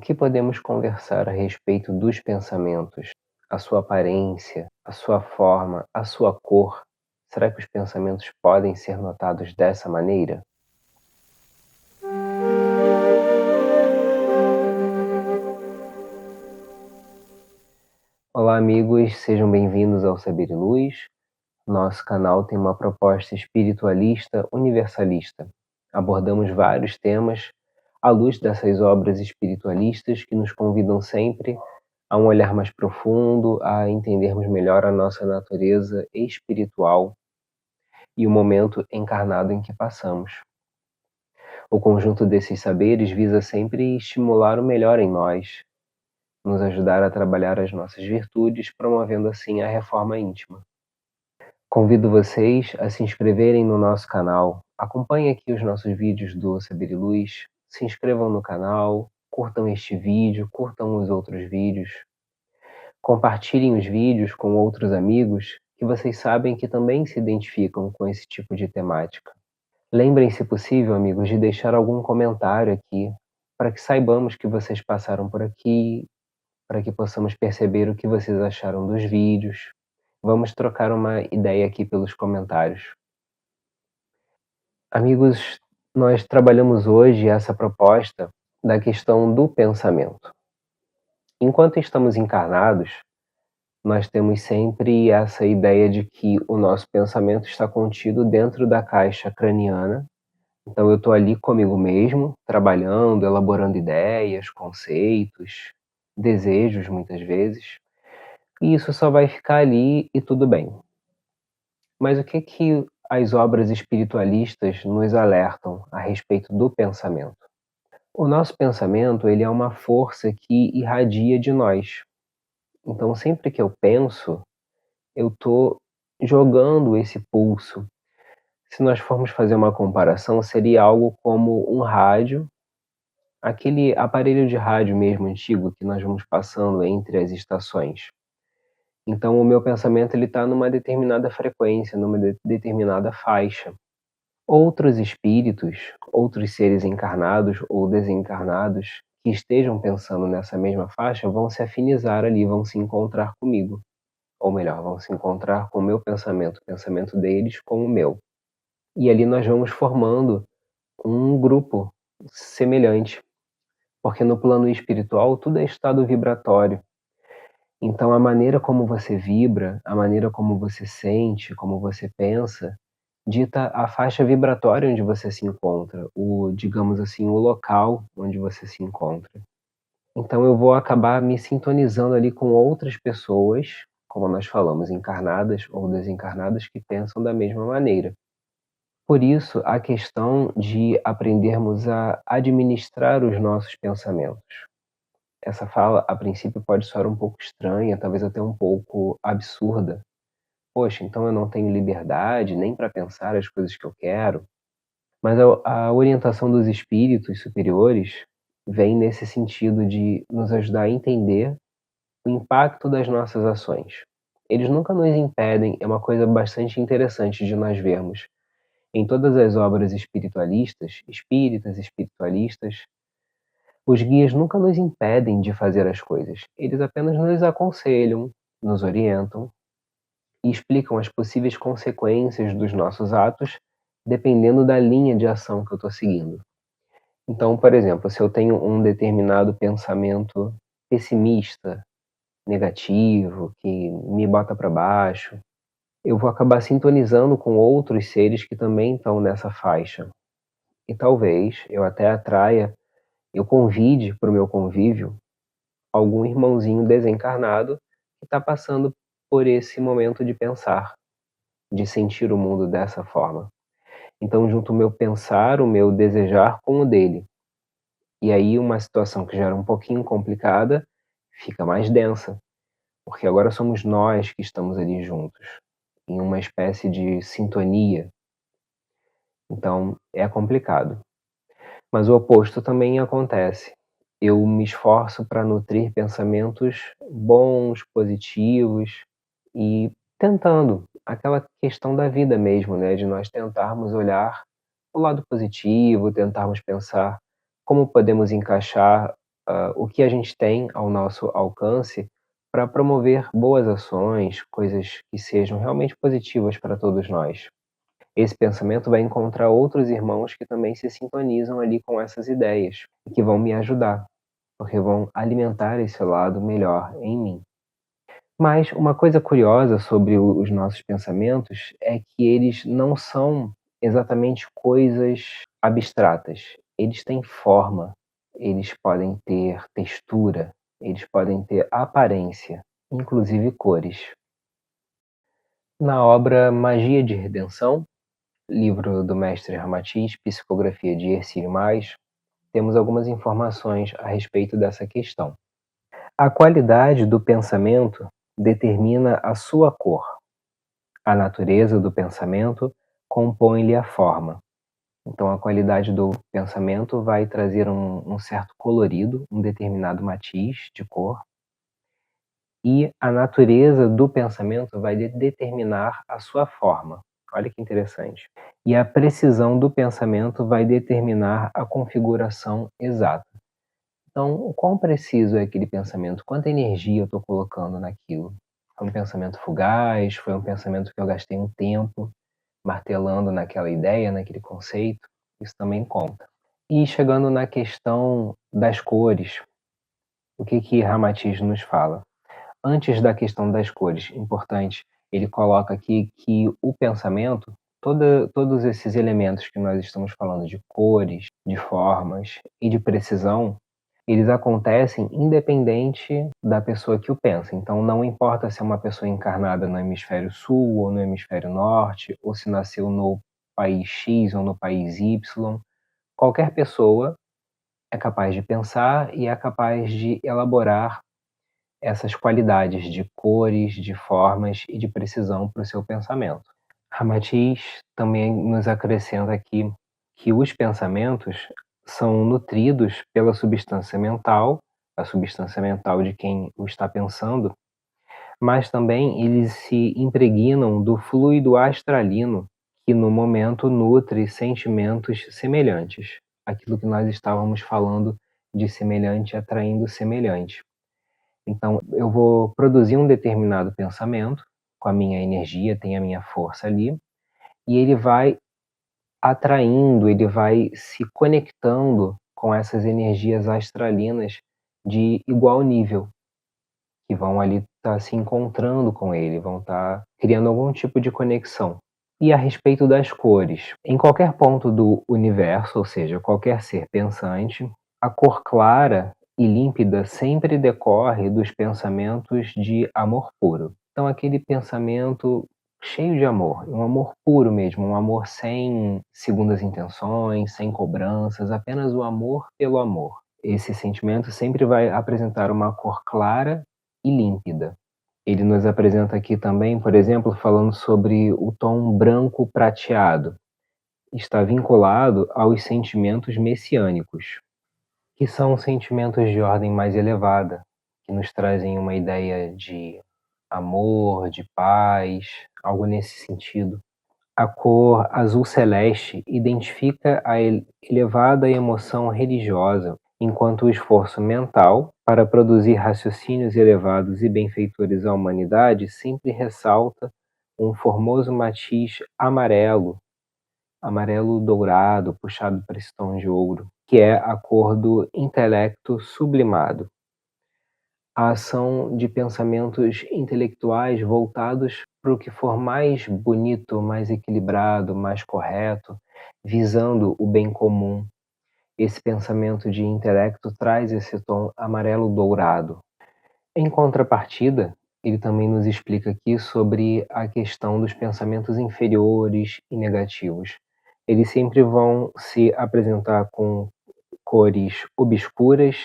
que podemos conversar a respeito dos pensamentos? A sua aparência, a sua forma, a sua cor? Será que os pensamentos podem ser notados dessa maneira? Olá, amigos, sejam bem-vindos ao Saber e Luz. Nosso canal tem uma proposta espiritualista universalista. Abordamos vários temas à luz dessas obras espiritualistas que nos convidam sempre a um olhar mais profundo, a entendermos melhor a nossa natureza espiritual e o momento encarnado em que passamos. O conjunto desses saberes visa sempre estimular o melhor em nós, nos ajudar a trabalhar as nossas virtudes, promovendo assim a reforma íntima. Convido vocês a se inscreverem no nosso canal, acompanhem aqui os nossos vídeos do Saber e Luz, se inscrevam no canal, curtam este vídeo, curtam os outros vídeos, compartilhem os vídeos com outros amigos que vocês sabem que também se identificam com esse tipo de temática. Lembrem-se, se possível, amigos, de deixar algum comentário aqui, para que saibamos que vocês passaram por aqui, para que possamos perceber o que vocês acharam dos vídeos. Vamos trocar uma ideia aqui pelos comentários. Amigos, nós trabalhamos hoje essa proposta da questão do pensamento. Enquanto estamos encarnados, nós temos sempre essa ideia de que o nosso pensamento está contido dentro da caixa craniana. Então eu estou ali comigo mesmo, trabalhando, elaborando ideias, conceitos, desejos muitas vezes, e isso só vai ficar ali e tudo bem. Mas o que as obras espiritualistas nos alertam a respeito do pensamento? O nosso pensamento, ele é uma força que irradia de nós. Então sempre que eu penso, eu estou jogando esse pulso. Se nós formos fazer uma comparação, seria algo como um rádio, aquele aparelho de rádio mesmo antigo que nós vamos passando entre as estações. Então o meu pensamento ele está numa determinada frequência, numa determinada faixa. Outros espíritos, outros seres encarnados ou desencarnados que estejam pensando nessa mesma faixa vão se afinizar ali, vão se encontrar comigo. Ou melhor, vão se encontrar com o meu pensamento, o pensamento deles com o meu. E ali nós vamos formando um grupo semelhante, porque no plano espiritual tudo é estado vibratório. Então a maneira como você vibra, a maneira como você sente, como você pensa, dita a faixa vibratória onde você se encontra, digamos assim, o local onde você se encontra. Então eu vou acabar me sintonizando ali com outras pessoas, como nós falamos, encarnadas ou desencarnadas, que pensam da mesma maneira. Por isso, a questão de aprendermos a administrar os nossos pensamentos. Essa fala, a princípio, pode soar um pouco estranha, talvez até um pouco absurda. Poxa, então eu não tenho liberdade nem para pensar as coisas que eu quero? Mas a orientação dos espíritos superiores vem nesse sentido de nos ajudar a entender o impacto das nossas ações. Eles nunca nos impedem, é uma coisa bastante interessante de nós vermos. Em todas as obras espiritualistas, espíritas, espiritualistas, os guias nunca nos impedem de fazer as coisas. Eles apenas nos aconselham, nos orientam e explicam as possíveis consequências dos nossos atos, dependendo da linha de ação que eu estou seguindo. Então, por exemplo, se eu tenho um determinado pensamento pessimista, negativo, que me bota para baixo, eu vou acabar sintonizando com outros seres que também estão nessa faixa. E talvez eu até eu convide para o meu convívio algum irmãozinho desencarnado que está passando por esse momento de pensar, de sentir o mundo dessa forma. Então, junto o meu pensar, o meu desejar com o dele. E aí, uma situação que já era um pouquinho complicada fica mais densa, porque agora somos nós que estamos ali juntos, em uma espécie de sintonia. Então, é complicado. Mas o oposto também acontece. Eu me esforço para nutrir pensamentos bons, positivos e tentando, aquela questão da vida mesmo, né, de nós tentarmos olhar o lado positivo, tentarmos pensar como podemos encaixar o que a gente tem ao nosso alcance para promover boas ações, coisas que sejam realmente positivas para todos nós. Esse pensamento vai encontrar outros irmãos que também se sintonizam ali com essas ideias e que vão me ajudar, porque vão alimentar esse lado melhor em mim. Mas uma coisa curiosa sobre os nossos pensamentos é que eles não são exatamente coisas abstratas. Eles têm forma, eles podem ter textura, eles podem ter aparência, inclusive cores. Na obra Magia de Redenção, livro do mestre Ramatiz, psicografia de Hercílio Mais, temos algumas informações a respeito dessa questão. A qualidade do pensamento determina a sua cor. A natureza do pensamento compõe-lhe a forma. Então, a qualidade do pensamento vai trazer um certo colorido, um determinado matiz de cor, e a natureza do pensamento vai determinar a sua forma. Olha que interessante. E a precisão do pensamento vai determinar a configuração exata. Então, o quão preciso é aquele pensamento? Quanta energia eu estou colocando naquilo? Foi um pensamento fugaz? Foi um pensamento que eu gastei um tempo martelando naquela ideia, naquele conceito? Isso também conta. E chegando na questão das cores, o que Ramatiz nos fala? Antes da questão das cores, importante, ele coloca aqui que o pensamento, todos esses elementos que nós estamos falando de cores, de formas e de precisão, eles acontecem independente da pessoa que o pensa. Então, não importa se é uma pessoa encarnada no hemisfério sul ou no hemisfério norte, ou se nasceu no país X ou no país Y, qualquer pessoa é capaz de pensar e é capaz de elaborar essas qualidades de cores, de formas e de precisão para o seu pensamento. Ramatiz também nos acrescenta aqui que os pensamentos são nutridos pela substância mental, a substância mental de quem o está pensando, mas também eles se impregnam do fluido astralino, que no momento nutre sentimentos semelhantes. Aquilo que nós estávamos falando de semelhante atraindo semelhante. Então, eu vou produzir um determinado pensamento com a minha energia, tem a minha força ali, e ele vai atraindo, ele vai se conectando com essas energias astralinas de igual nível, que vão ali estar se encontrando com ele, vão estar criando algum tipo de conexão. E a respeito das cores, em qualquer ponto do universo, ou seja, qualquer ser pensante, a cor clara e límpida sempre decorre dos pensamentos de amor puro. Então, aquele pensamento cheio de amor, um amor puro mesmo, um amor sem segundas intenções, sem cobranças, apenas o amor pelo amor. Esse sentimento sempre vai apresentar uma cor clara e límpida. Ele nos apresenta aqui também, por exemplo, falando sobre o tom branco prateado. Está vinculado aos sentimentos messiânicos, que são sentimentos de ordem mais elevada, que nos trazem uma ideia de amor, de paz, algo nesse sentido. A cor azul celeste identifica a elevada emoção religiosa, enquanto o esforço mental para produzir raciocínios elevados e benfeitores à humanidade sempre ressalta um formoso matiz amarelo, amarelo dourado, puxado para esse tom de ouro, que é a cor do intelecto sublimado. A ação de pensamentos intelectuais voltados para o que for mais bonito, mais equilibrado, mais correto, visando o bem comum. Esse pensamento de intelecto traz esse tom amarelo dourado. Em contrapartida, ele também nos explica aqui sobre a questão dos pensamentos inferiores e negativos. Eles sempre vão se apresentar com cores obscuras,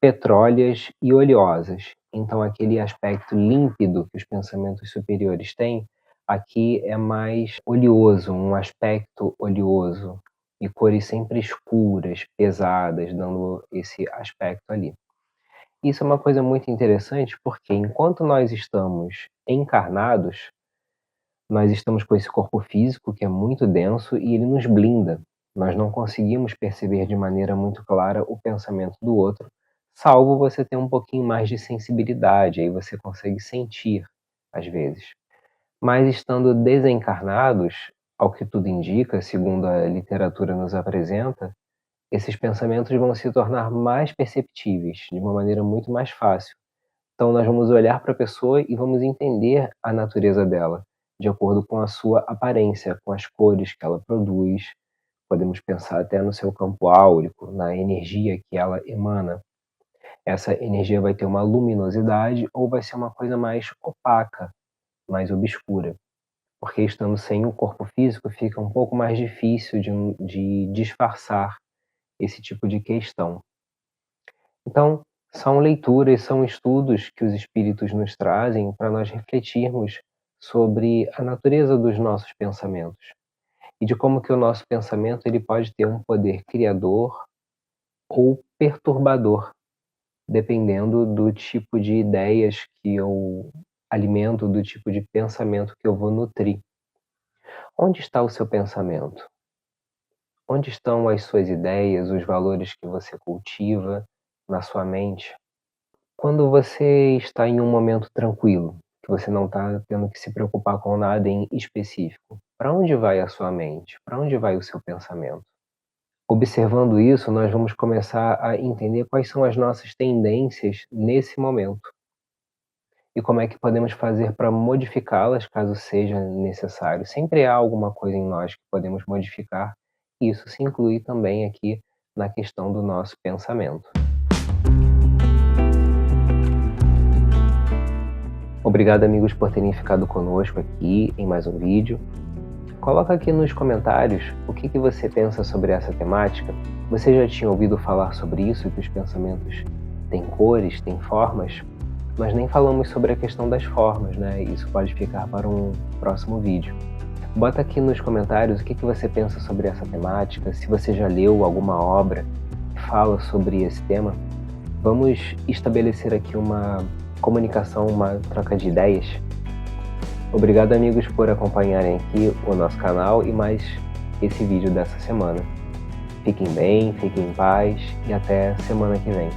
petróleas e oleosas. Então, aquele aspecto límpido que os pensamentos superiores têm, aqui é mais oleoso, um aspecto oleoso, e cores sempre escuras, pesadas, dando esse aspecto ali. Isso é uma coisa muito interessante, porque enquanto nós estamos encarnados, nós estamos com esse corpo físico que é muito denso e ele nos blinda. Nós não conseguimos perceber de maneira muito clara o pensamento do outro, salvo você ter um pouquinho mais de sensibilidade, aí você consegue sentir, às vezes. Mas estando desencarnados, ao que tudo indica, segundo a literatura nos apresenta, esses pensamentos vão se tornar mais perceptíveis, de uma maneira muito mais fácil. Então nós vamos olhar para a pessoa e vamos entender a natureza dela, de acordo com a sua aparência, com as cores que ela produz. Podemos pensar até no seu campo áurico, na energia que ela emana. Essa energia vai ter uma luminosidade ou vai ser uma coisa mais opaca, mais obscura. Porque estando sem o corpo físico, fica um pouco mais difícil de disfarçar esse tipo de questão. Então, são leituras, são estudos que os espíritos nos trazem para nós refletirmos sobre a natureza dos nossos pensamentos e de como que o nosso pensamento ele pode ter um poder criador ou perturbador, dependendo do tipo de ideias que eu alimento, do tipo de pensamento que eu vou nutrir. Onde está o seu pensamento? Onde estão as suas ideias, os valores que você cultiva na sua mente? Quando você está em um momento tranquilo, que você não está tendo que se preocupar com nada em específico, para onde vai a sua mente? Para onde vai o seu pensamento? Observando isso, nós vamos começar a entender quais são as nossas tendências nesse momento e como é que podemos fazer para modificá-las caso seja necessário. Sempre há alguma coisa em nós que podemos modificar, e isso se inclui também aqui na questão do nosso pensamento. Obrigado, amigos, por terem ficado conosco aqui em mais um vídeo. Coloca aqui nos comentários o que você pensa sobre essa temática. Você já tinha ouvido falar sobre isso, que os pensamentos têm cores, têm formas? Nós nem falamos sobre a questão das formas, né? Isso pode ficar para um próximo vídeo. Bota aqui nos comentários o que você pensa sobre essa temática, se você já leu alguma obra que fala sobre esse tema. Vamos estabelecer aqui uma comunicação, uma troca de ideias. Obrigado, amigos, por acompanharem aqui o nosso canal e mais esse vídeo dessa semana. Fiquem bem, fiquem em paz e até semana que vem.